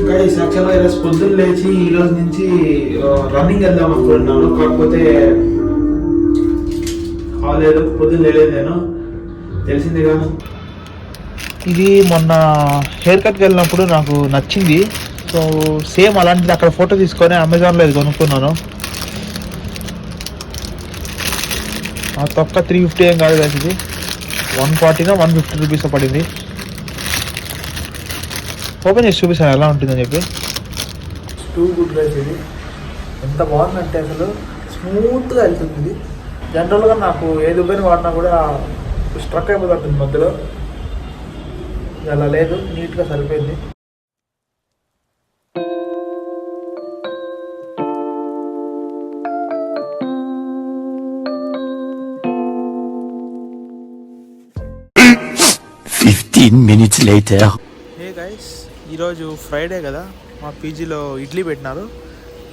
Guys యాక్చువల్గా ఈరోజు పొద్దున్న లేచి ఈరోజు నుంచి రన్నింగ్ వెళ్దాం అనుకుంటున్నాను. కాకపోతే కాలేదు, పొద్దున్న లేలేదు నేను, తెలిసిందేగా. ఇది మొన్న హెయిర్ కట్కి వెళ్ళినప్పుడు నాకు నచ్చింది. సో సేమ్ అలాంటిది అక్కడ ఫోటో తీసుకొని అమెజాన్లో ఇది కొనుక్కున్నాను. ఆ తొక్క 350 ఏం కాదు కదా, ఇది 140 150 రూపీస్ పడింది. ఓపెన్ చేసి చూపిస్తాను ఎలా ఉంటుందని చెప్పి. టూ గుడ్ గైస్, ఇది ఎంత బాగుందంటే అసలు స్మూత్గా వెళ్తుంది. ఇది జనరల్గా నాకు ఏ దుబ్బని వాడినా కూడా స్ట్రక్ అయిపోతుంది మధ్యలో, అలా లేదు, నీట్గా సరిపోయింది. minutes later. హే గైస్, ఈరోజు ఫ్రైడే కదా, మా పీజీలో ఇడ్లీ పెట్టినారు.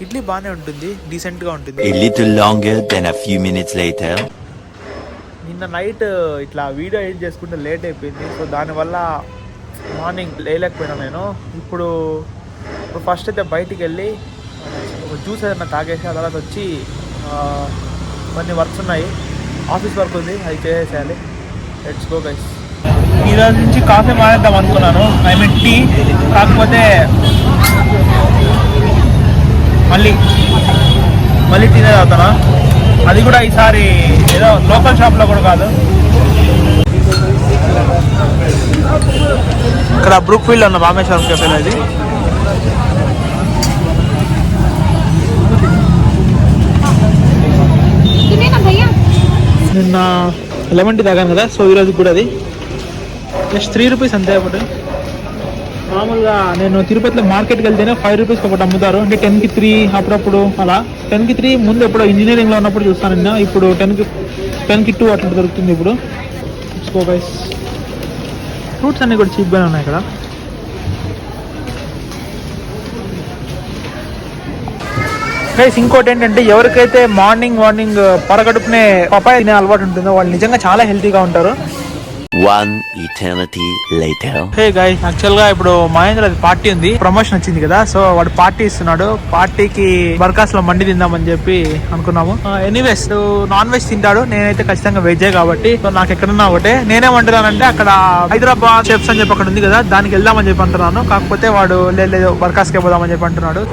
ఇడ్లీ బాగానే ఉంటుంది, డీసెంట్గా ఉంటుంది. A little longer than a few minutes later. నిన్న నైట్ ఇట్లా వీడియో ఎడిట్ చేసుకుంటే లేట్ అయిపోయింది. సో దానివల్ల మార్నింగ్ లేలేకపోయినా నేను. ఇప్పుడు ఫస్ట్ అయితే బయటికి వెళ్ళి జ్యూస్ ఏదైనా తాగేసి ఆ తర్వాత వచ్చి కొన్ని వర్క్స్ ఉన్నాయి, ఆఫీస్ వర్క్ ఉంది, అది చేసేసేయాలి. Let's go guys. ఈరోజు నుంచి కాఫీ మానేద్దాం అనుకున్నాను, ఐ మీన్ టీ. కాకపోతే మళ్ళీ టీనే తాగుతాను. అది కూడా ఈసారి ఏదో లోకల్ షాప్లో కూడా కాదు, ఇక్కడ బ్రూక్ ఫీల్డ్ ఉన్న రామేశ్వరం కెఫేలో. ఇది నిన్న లెమన్ టీ తాగాను కదా, సో ఈరోజు కూడా అది జస్ట్ 3 రూపీస్ అంతే. ఒకటి మామూలుగా నేను తిరుపతిలో మార్కెట్కి వెళ్తేనే 5 రూపీస్కి ఒకటి అమ్ముతారు, అంటే 10కి 3 అప్పుడప్పుడు. అలా 10కి 3 ముందు ఎప్పుడో ఇంజనీరింగ్లో ఉన్నప్పుడు చూస్తాను నేను. ఇప్పుడు 10కి 2 అట్లా దొరుకుతుంది ఇప్పుడు. సో గైస్, ఫ్రూట్స్ అన్నీ కూడా చీప్గానే ఉన్నాయి ఇక్కడ. గైస్ ఇంకోటి ఏంటంటే, ఎవరికైతే మార్నింగ్ పరగడుపునే పపాయ తినే అలవాటు ఉంటుందో వాళ్ళు నిజంగా చాలా హెల్తీగా ఉంటారు. One eternity later. Hey guys, actual గా ఇప్పుడు మహేంద్ర పార్టీ ఉంది, ప్రమోషన్ వచ్చింది కదా, సో వాడు పార్టీ ఇస్తున్నాడు. పార్టీకి బర్కాస్ లో మండి తిందామని చెప్పి అనుకున్నాము. ఎనీవేస్ నాన్ వెజ్ తింటాడు, నేనైతే ఖచ్చితంగా వెజ్ కాబట్టి. సో నాకు ఎక్కడన్నా ఒకటే. నేనేమంటున్నానంటే, అక్కడ హైదరాబాద్ షెఫ్స్ అని చెప్పి అక్కడ ఉంది కదా, దానికి వెళ్దామని చెప్పి అంటున్నాను. కాకపోతే వాడు లేదు బర్కాస్కి పోదామని చెప్పి అంటున్నాడు.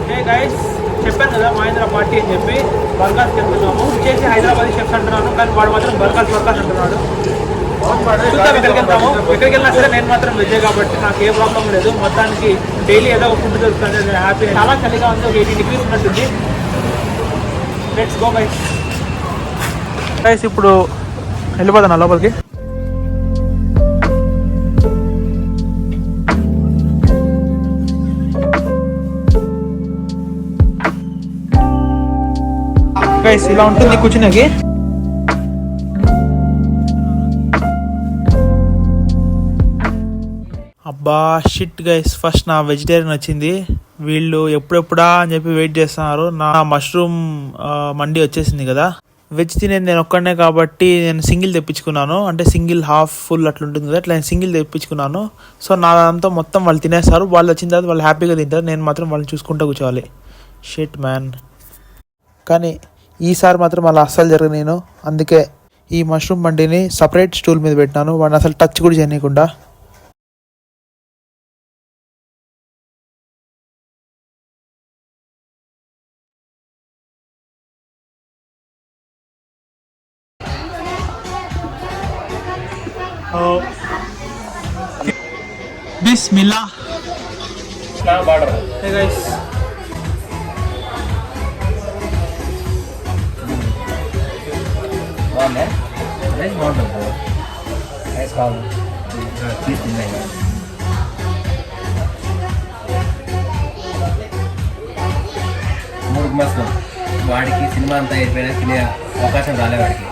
హే గైస్, చెప్పాను కదా మహేంద్ర పార్టీ అని చెప్పి, బర్కాస్కి వెళ్తున్నాము. చేసి హైదరాబాద్ షెఫ్స్ అంటున్నాను, కానీ వాడు మాత్రం బర్కాస్ అంటున్నాడు. ఎక్కడికి వెళ్తాము, ఎక్కడికి వెళ్ళినా సరే నేను మాత్రం వెజ్జే కాబట్టి నాకు ఏ ప్రాబ్లం లేదు. మొత్తానికి డైలీ ఏదో ఒక ఫుడ్ దొరుకుతుంది, హ్యాపీ. చాలా చలిగా ఉంది, ఒక 80 degrees ఉన్నట్టుంది. Let's go guys. గైస్ ఇప్పుడు వెళ్ళిపోతాను లోపలికి. గైస్ ఇలా ఉంటుంది కూర్చునేకి. అబ్బా షిట్ గైస్, ఫస్ట్ నా వెజిటేరియన్ వచ్చింది. వీళ్ళు ఎప్పుడెప్పుడా అని చెప్పి వెయిట్ చేస్తున్నారు. నా మష్రూమ్ మండి వచ్చేసింది కదా. వెజ్ తినేది నేను ఒక్కడనే కాబట్టి నేను సింగిల్ తెప్పించుకున్నాను, అంటే సింగిల్ హాఫ్ ఫుల్ అట్లా ఉంటుంది కదా, అట్లా నేను సింగిల్ తెప్పించుకున్నాను. సో నా దాంతో మొత్తం వాళ్ళు తినేస్తారు. వాళ్ళు వచ్చిన తర్వాత వాళ్ళు హ్యాపీగా తింటారు, నేను మాత్రం వాళ్ళని చూసుకుంటూ కూర్చోవాలి. Shit man. కానీ ఈసారి మాత్రం అలా అస్సలు జరగదు. నేను అందుకే ఈ మష్రూమ్ మండిని సపరేట్ స్టూల్ మీద పెట్టినాను, వాడిని అసలు టచ్ కూడా చేయకుండా. Bismillah. Hey guys. Nice model. Nice call. Please deny. మూడు మాసం వాడికి సినిమా అంతా అయిపోయినా తినే అవకాశం రాలే వాడికి.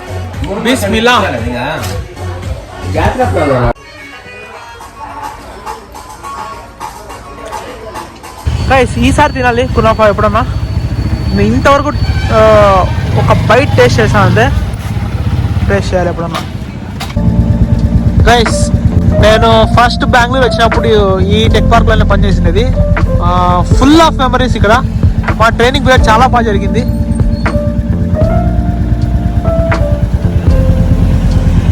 బిస్మిల్లా. గైస్ ఈసారి తినాలి కునాఫా ఎప్పుడన్నా. నేను ఇంతవరకు ఒక బైట్ టేస్ట్ చేశాను అంతే, టేస్ట్ చేయాలి ఎప్పుడన్నా. గైస్ నేను ఫస్ట్ బెంగళూరు వచ్చినప్పుడు ఈ టెక్ పార్క్ లోనే పనిచేసినది. ఫుల్ ఆఫ్ మెమరీస్ ఇక్కడ. మా ట్రైనింగ్ పీరియడ్ చాలా బాగా జరిగింది.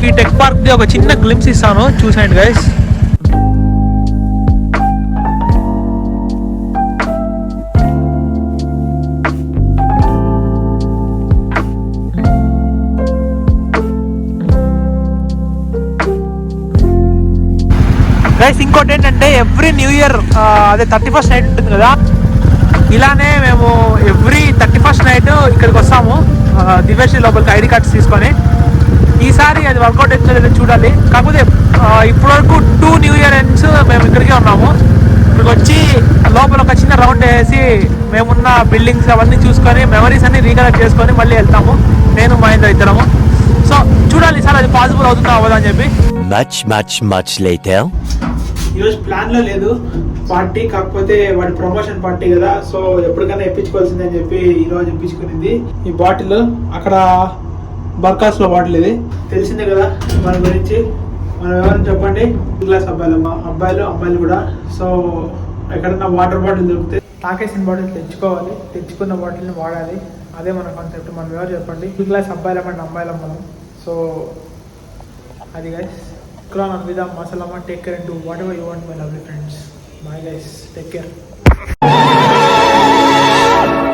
ఈ టెక్ పార్క్ ది ఒక చిన్న గ్లింప్స్ ఇస్తాను, చూసేయండి గైస్. గైస్ ఇంకోటి ఏంటంటే ఎవ్రీ న్యూ ఇయర్ అదే 31st నైట్ ఉంటుంది కదా, ఇలానే మేము ఎవ్రీ 31st నైట్ ఇక్కడికి వస్తాము దివ్యశ్రీ లోపలికి ఐడి కార్డ్స్ తీసుకొని. ఈసారి అది వర్కౌట్ అవుతుందో చూడాలి. కాకపోతే ఇప్పటివరకు 2 న్యూ ఇయర్ ఎండ్స్ మేము ఇక్కడికే ఉన్నాము. ఇక్కడికి వచ్చి లోపల ఒక చిన్న రౌండ్ వేసి మేమున్న బిల్డింగ్స్ అవన్నీ చూసుకొని మెమరీస్ అన్ని రీకలెక్ట్ చేసుకొని మళ్ళీ వెళ్తాము, నేను మహేంద్ర ఇద్దరము. సో చూడాలి సార్ అది పాసిబుల్ అవుతుందా అవ్వదా అని చెప్పి. Much later. ఈరోజు ప్లాన్లో లేదు పార్టీ, కాకపోతే వాడి ప్రమోషన్ పార్టీ కదా, సో ఎప్పటికైనా ఇప్పించుకోవాల్సిందే అని చెప్పి ఈరోజు ఇప్పించుకునింది. ఈ బాటిల్ అక్కడ బర్కాస్లో బాటిల్, ఇది తెలిసిందే కదా మన గురించి. మనం ఎవరైనా చెప్పండి, క్లాస్ అబ్బాయిలు కూడా. సో ఎక్కడన్నా వాటర్ బాటిల్ దొరికితే తాకేసిన బాటిల్ తెచ్చుకోవాలి, తెచ్చుకున్న బాటిల్ని వాడాలి. అదే మన కాన్సెప్ట్. మనం ఎవరు చెప్పండి, క్లాస్ అబ్బాయిలమ్మండి అమ్మాయిలం మనం. సో అది guys. Shukran, Alvida, Masalama, take care and do whatever you want, my lovely friends. Bye guys, take care.